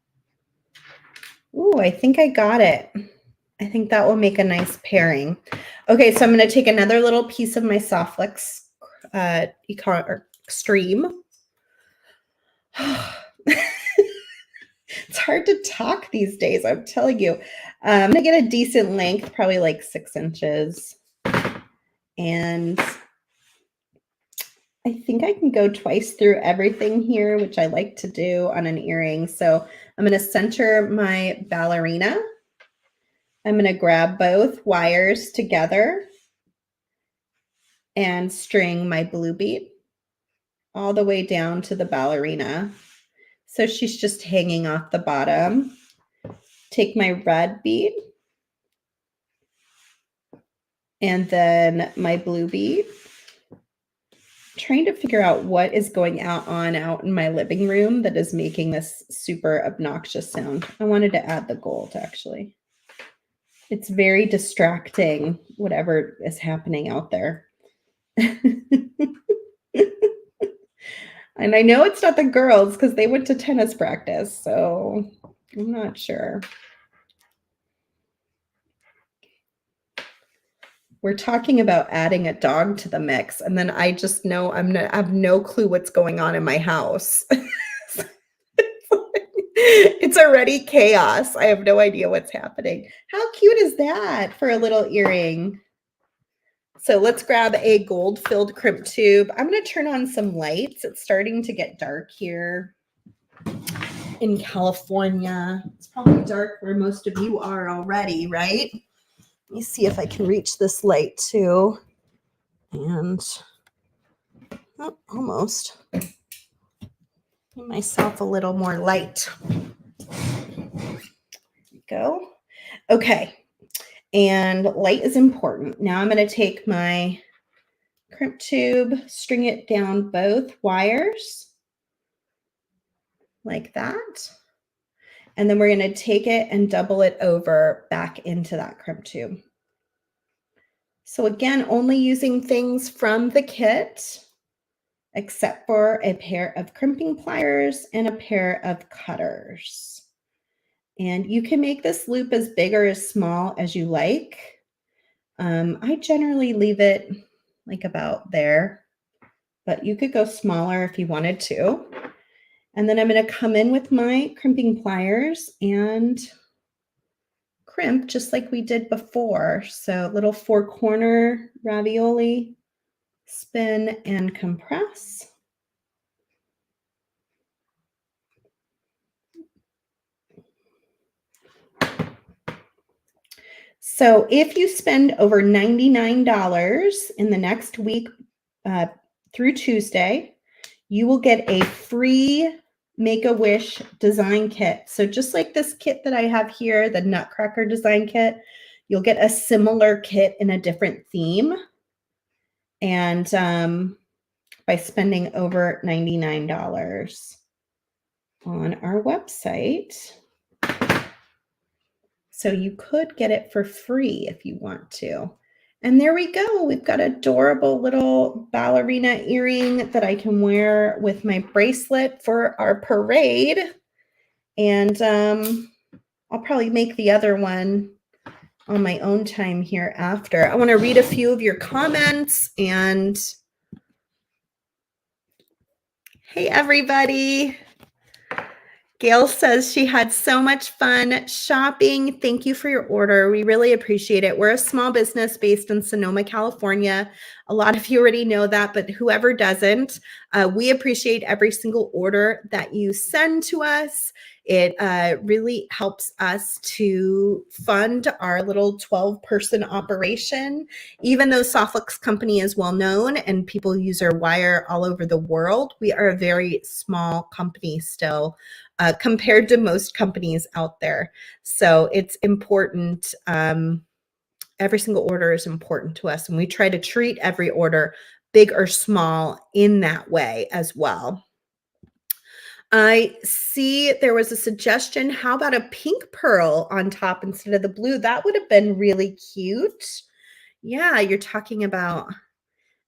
Ooh, I think I got it. I think that will make a nice pairing. Okay, so I'm going to take another little piece of my Softflex Extreme. It's hard to talk these days, I'm telling you. I'm going to get a decent length, probably like 6 inches. And I think I can go twice through everything here, which I like to do on an earring. So I'm going to center my ballerina. I'm going to grab both wires together and string my blue bead all the way down to the ballerina. So she's just hanging off the bottom. Take my red bead and then my blue bead. Trying to figure out what is going out in my living room that is making this super obnoxious sound. I wanted to add the gold actually. It's very distracting, whatever is happening out there. And I know it's not the girls because they went to tennis practice, so I'm not sure. We're talking about adding a dog to the mix, and then I just know I have no clue what's going on in my house. It's already chaos. I have no idea what's happening. How cute is that for a little earring? So let's grab a gold-filled crimp tube. I'm going to turn on some lights. It's starting to get dark here in California. It's probably dark where most of you are already, right? Let me see if I can reach this light too. And oh, almost. Give myself a little more light. There we go. Okay. And light is important. Now I'm going to take my crimp tube, string it down both wires like that. And then we're going to take it and double it over back into that crimp tube. So again, only using things from the kit, except for a pair of crimping pliers and a pair of cutters. And you can make this loop as big or as small as you like. I generally leave it like about there, but you could go smaller if you wanted to. And then I'm going to come in with my crimping pliers and crimp just like we did before. So little 4-corner ravioli, spin and compress. So if you spend over $99 in the next week through Tuesday, you will get a free Make-A-Wish design kit. So just like this kit that I have here, the Nutcracker design kit, you'll get a similar kit in a different theme. And by spending over $99 on our website. So you could get it for free if you want to. And there we go. We've got an adorable little ballerina earring that I can wear with my bracelet for our parade. And I'll probably make the other one on my own time here after. I want to read a few of your comments. And hey, everybody. Gail says she had so much fun shopping. Thank you for your order. We really appreciate it. We're a small business based in Sonoma, California. A lot of you already know that, but whoever doesn't, we appreciate every single order that you send to us. It really helps us to fund our little 12-person operation. Even though Softlux Company is well known and people use our wire all over the world, we are a very small company still. Compared to most companies out there. So it's important. Every single order is important to us, and we try to treat every order, big or small, in that way as well. I see there was a suggestion. How about a pink pearl on top instead of the blue? That would have been really cute. Yeah, you're talking about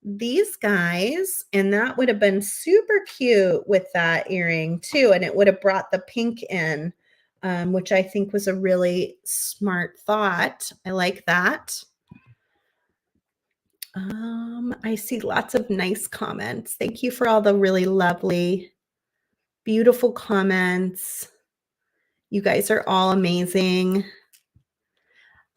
these guys, and that would have been super cute with that earring too, and it would have brought the pink in, which I think was a really smart thought. I like that. I see lots of nice comments. Thank you for all the really lovely, beautiful comments. You guys are all amazing.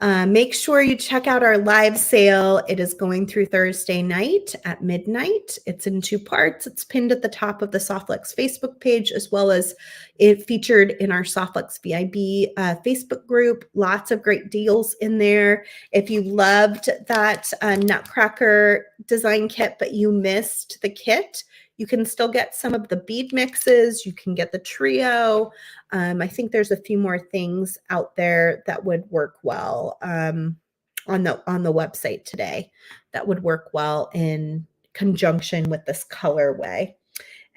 Make sure you check out our live sale. It is going through Thursday night at midnight. It's in 2 parts. It's pinned at the top of the Softlux Facebook page, as well as it featured in our Softlux VIB Facebook group. Lots of great deals in there. If you loved that Nutcracker design kit, but you missed the kit, you can still get some of the bead mixes. You can get the trio. I think there's a few more things out there that would work well on the website today that would work well in conjunction with this colorway.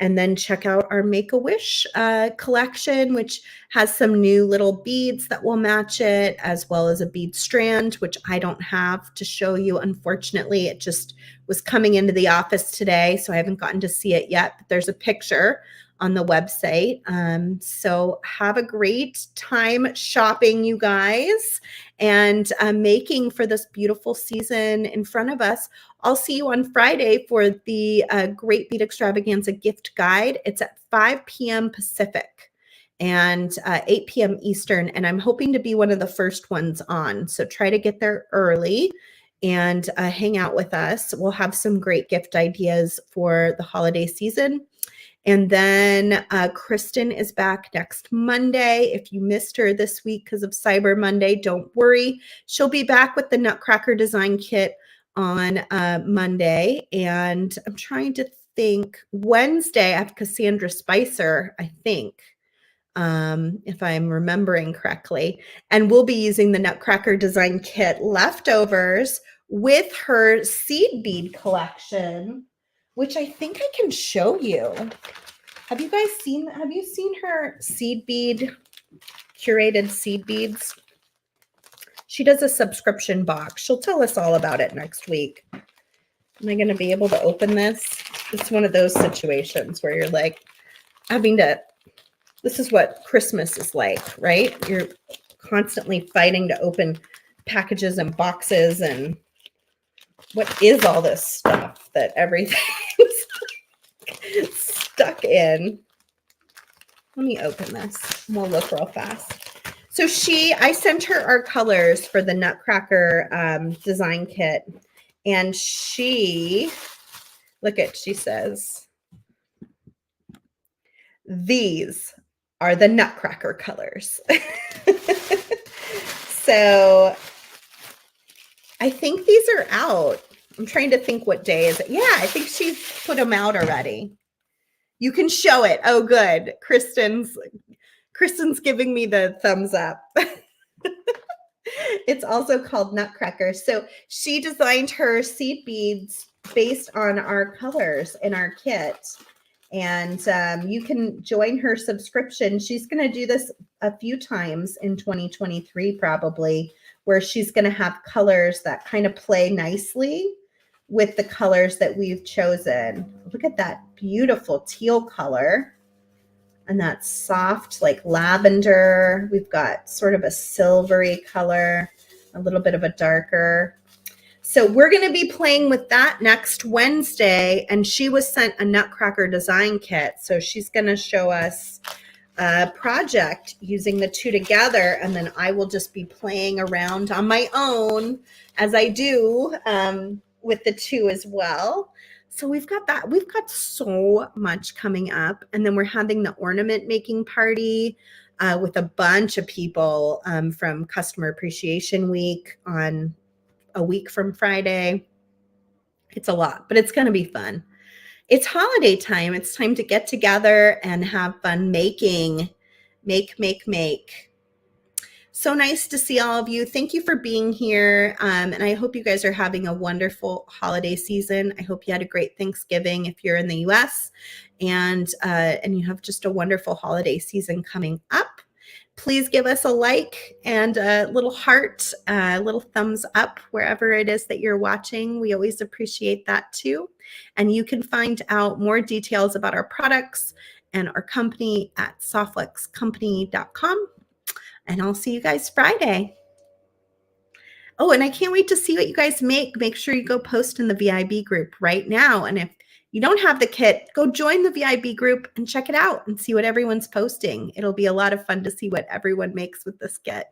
And then check out our Make-A-Wish collection, which has some new little beads that will match it, as well as a bead strand, which I don't have to show you. Unfortunately, it just was coming into the office today, so I haven't gotten to see it yet. But there's a picture on the website. So have a great time shopping, you guys, and making for this beautiful season in front of us. I'll see you on Friday for the Great Bead Extravaganza gift guide. It's at 5 p.m. Pacific and 8 p.m. Eastern, and I'm hoping to be one of the first ones on. So try to get there early and hang out with us. We'll have some great gift ideas for the holiday season. And then Kristen is back next Monday. If you missed her this week because of Cyber Monday, don't worry. She'll be back with the Nutcracker design kit on Monday. And I'm trying to think. Wednesday, I have Cassandra Spicer, I think, if I'm remembering correctly. And we'll be using the Nutcracker design kit leftovers with her seed bead collection, which I think I can show you. Have you seen her seed bead, curated seed beads? She does a subscription box. She'll tell us all about it next week. Am I going to be able to open this? It's one of those situations where you're like this is what Christmas is like, right? You're constantly fighting to open packages and boxes, and what is all this stuff that everything's stuck in? Let me open this. We'll look real fast. So I sent her our colors for the Nutcracker design kit, and she says, these are the Nutcracker colors. So I think these are out. I'm trying to think what day is it. Yeah, I think she's put them out already. You can show it. Oh, good. Kristen's giving me the thumbs up. It's also called Nutcracker. So she designed her seed beads based on our colors in our kit. And you can join her subscription. She's going to do this a few times in 2023, probably, where she's going to have colors that kind of play nicely with the colors that we've chosen. Look at that beautiful teal color. And that soft, like lavender. We've got sort of a silvery color, a little bit of a darker. So we're going to be playing with that next Wednesday. And she was sent a Nutcracker design kit. So she's going to show us project using the two together, and then I will just be playing around on my own as I do with the two as well. So we've got that. We've got so much coming up, and then we're having the ornament making party with a bunch of people from Customer Appreciation Week on a week from Friday. It's a lot, but it's going to be fun. It's holiday time. It's time to get together and have fun making. Make. So nice to see all of you. Thank you for being here. And I hope you guys are having a wonderful holiday season. I hope you had a great Thanksgiving if you're in the US, and you have just a wonderful holiday season coming up. Please give us a like and a little heart, a little thumbs up wherever it is that you're watching. We always appreciate that too. And you can find out more details about our products and our company at softflexcompany.com. And I'll see you guys Friday. Oh, and I can't wait to see what you guys make. Make sure you go post in the VIB group right now. And if you don't have the kit, go join the VIB group and check it out and see what everyone's posting. It'll be a lot of fun to see what everyone makes with this kit.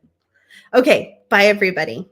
Okay, bye everybody.